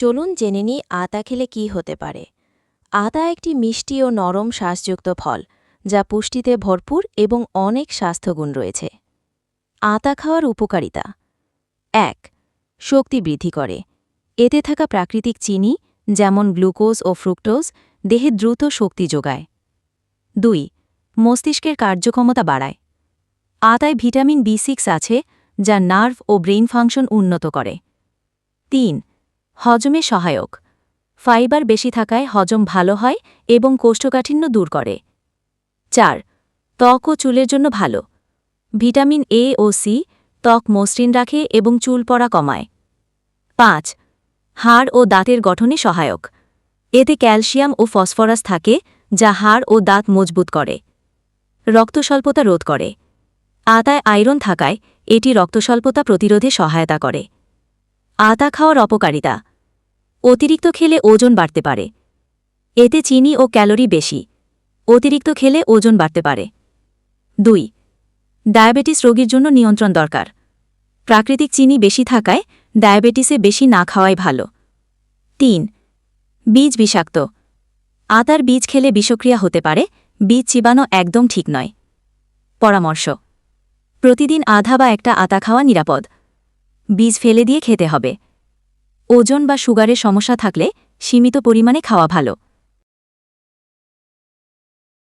চলুন জেনে নিই আতা খেলে কি হতে পারে। আতা একটি মিষ্টি ও নরম শ্বাসযুক্ত ফল, যা পুষ্টিতে ভরপুর এবং অনেক স্বাস্থ্যগুণ রয়েছে। আতা খাওয়ার উপকারিতা: ১. শক্তি বৃদ্ধি করে। এতে থাকা প্রাকৃতিক চিনি, যেমন গ্লুকোজ ও ফ্রুক্টোজ, দেহে দ্রুত শক্তি যোগায়। ২. মস্তিষ্কের কার্যক্ষমতা বাড়ায়। আতায় ভিটামিন বি6 আছে, যা নার্ভ ও ব্রেইন ফাংশন উন্নত করে। ৩. হজমে সহায়ক। ফাইবার বেশি থাকায় হজম ভালো হয় এবং কোষ্ঠকাঠিন্য দূর করে। ৪. ত্বক ও চুলের জন্য ভালো। ভিটামিন এ ও সি ত্বক মসৃণ রাখে এবং চুল পড়া কমায়। ৫. হাড় ও দাঁতের গঠনে সহায়ক। এতে ক্যালসিয়াম ও ফসফরাস থাকে, যা হাড় ও দাঁত মজবুত করে। রক্তস্বল্পতা রোধ করে। আতায় আয়রন থাকায় এটি রক্তস্বল্পতা প্রতিরোধে সহায়তা করে। আতা খাওয়ার অপকারিতা: অতিরিক্ত খেলে ওজন বাড়তে পারে। এতে চিনি ও ক্যালোরি বেশি। অতিরিক্ত খেলে ওজন বাড়তে পারে। ২. ডায়াবেটিস রোগীর জন্য নিয়ন্ত্রণ দরকার। প্রাকৃতিক চিনি বেশি থাকায় ডায়াবেটিসে বেশি না খাওয়াই ভালো। ৩. বীজ বিষাক্ত। আতার বীজ খেলে বিষক্রিয়া হতে পারে, বীজ চিবানো একদম ঠিক নয়। পরামর্শ: প্রতিদিন আধা বা একটা আতা খাওয়া নিরাপদ। বীজ ফেলে দিয়ে খেতে হবে। ওজন বা সুগারের সমস্যা থাকলে সীমিত পরিমাণে খাওয়া ভালো।